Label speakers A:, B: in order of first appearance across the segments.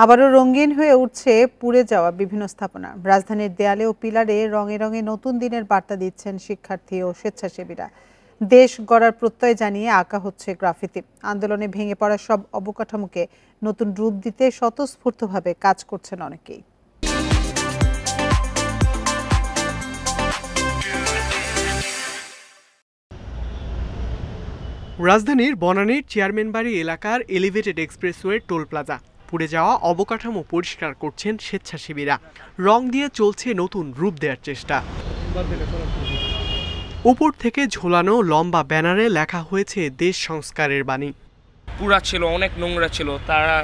A: আবারও রঙিন হয়ে উঠছে পুড়ে যাওয়া বিভিন্ন স্থাপনা। রাজধানীর দেয়ালে ও পিলারে রঙে রঙে নতুন দিনের বার্তা দিচ্ছেন শিক্ষার্থী ও স্বেচ্ছাসেবীরা। দেশ গড়ার প্রত্যয় জানিয়ে আঁকা হচ্ছে গ্রাফিতি। আন্দোলনে ভেঙে পড়া সব অবকাঠামোকে নতুন রূপ দিতে স্বতঃস্ফূর্তভাবে কাজ করছেন অনেকেই।
B: রাজধানীর বনানীর চেয়ারম্যান বাড়ি এলাকার এলিভেটেড এক্সপ্রেসওয়ে টোল প্লাজা পুড়ে যাওয়া অবকাঠামো পরিষ্কার করছেন স্বেচ্ছাসেবীরা। রং দিয়ে চলছে নতুন রূপ দেওয়ার চেষ্টা। উপর থেকে ঝোলানো লম্বা ব্যানারে লেখা হয়েছে দেশ সংস্কারের বাণী।
C: পুরা ছিল, অনেক নোংরা ছিল, তারা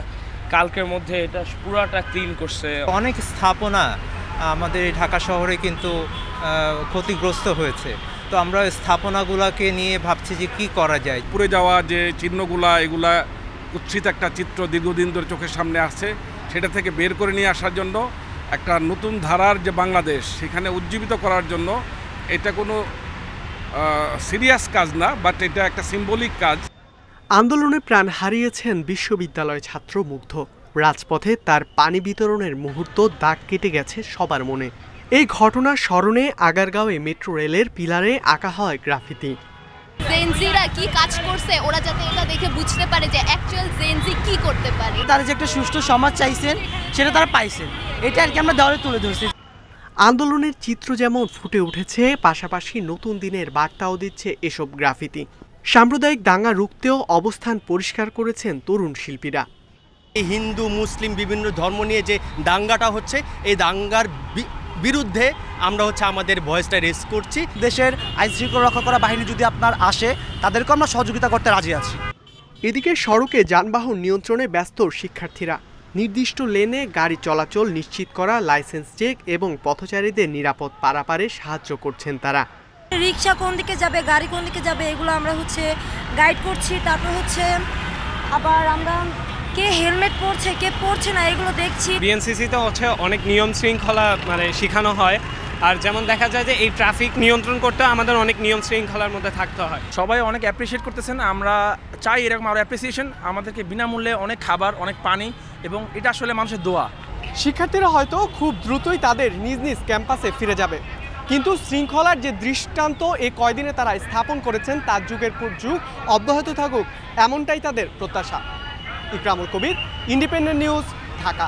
C: কালকের মধ্যে এটা পুরাটা ক্লিন করছে।
D: অনেক স্থাপনা আমাদের ঢাকা শহরে কিন্তু ক্ষতিগ্রস্ত হয়েছে। তো আমরা স্থাপনাগুলোকে নিয়ে ভাবছি যে কি করা যায়।
E: পুড়ে যাওয়া যে চিহ্নগুলা, এগুলা কুৎসিত একটা চিত্র দীর্ঘদিন ধরে চোখের সামনে আসছে, সেটা থেকে বের করে নিয়ে আসার জন্য একটা নতুন ধারার যে বাংলাদেশ, সেখানে উজ্জীবিত করার জন্য এটা কোনো সিরিয়াস কাজ না, বাট এটা একটা সিম্বলিক কাজ।
B: আন্দোলনে প্রাণ হারিয়েছেন বিশ্ববিদ্যালয় ছাত্র মুগ্ধ। রাজপথে তার পানি বিতরণের মুহূর্ত দাগ কেটে গেছে সবার মনে। এই ঘটনার স্মরণে আগারগাঁওয়ে মেট্রো রেলের পিলারে আঁকা হয় গ্রাফিতি।
F: জেনজিরা কি কাজ করছে, ওরা যাতে এটা দেখে বুঝতে পারে যে অ্যাকচুয়াল জেনজি কি করতে পারে।
G: তারা যে একটা সুষ্ঠু সমাজ চাইছেন সেটা তারা পাইছেন, এটা আর কি আমরা দেওয়ালে তুলে ধরছি।
B: আন্দোলনের চিত্র যেমন ফুটে উঠেছে, পাশাপাশি নতুন দিনের বার্তাও দিচ্ছে এসব গ্রাফিতি। সাম্প্রদায়িক দাঙ্গা রুখতেও অবস্থান পরিষ্কার করেছেন তরুণ শিল্পীরা।
H: হিন্দু মুসলিম বিভিন্ন ধর্ম নিয়ে যে দাঙ্গাটা হচ্ছে, এই দাঙ্গার বিরুদ্ধে আমরা আমাদের ভয়েসটা রেজ করছি।
G: দেশের আইন শৃঙ্খলা রক্ষা করা বাহিনী যদি আপনার আসে, তাদেরকে আমরা সহযোগিতা করতে রাজি আছি।
B: এদিকে সড়কে যানবাহন নিয়ন্ত্রণে ব্যস্ত শিক্ষার্থীরা। নির্দিষ্ট লেনে গাড়ি চলাচল নিশ্চিত করা, লাইসেন্স চেক এবং পথচারীদের নিরাপদ পারাপারে সাহায্য করছেন তারা।
I: রিক্সা কোন দিকে যাবে, গাড়ি কোন দিকে যাবে, এগুলো আমরা গাইড করছি। তারপর আবার আমরা কে হেলমেট পরছে কে পরছে না এগুলো দেখছি।
C: বিএনসিসিতে অনেক নিয়ম শৃঙ্খলা শেখানো হয়। আর যেমন দেখা যায় যে এই ট্রাফিক নিয়ন্ত্রণ করতে আমাদের অনেক নিয়ম শৃঙ্খলার মধ্যে থাকতে হয়।
J: সবাই অনেক অ্যাপ্রিসিয়েট করতেছেন। আমরা চাই এরকম আরও অ্যাপ্রিসিয়েশন। আমাদেরকে বিনামূল্যে অনেক খাবার, অনেক পানি, এবং এটা আসলে মানুষের দোয়া।
B: শিক্ষার্থীরা হয়তো খুব দ্রুতই তাদের নিজ নিজ ক্যাম্পাসে ফিরে যাবে, কিন্তু শৃঙ্খলার যে দৃষ্টান্ত এই কয়দিনে তারা স্থাপন করেছেন তার যুগের পর যুগ অব্যাহত থাকুক, এমনটাই তাদের প্রত্যাশা। ইকরামুল কবির, ইন্ডিপেন্ডেন্ট নিউজ, ঢাকা।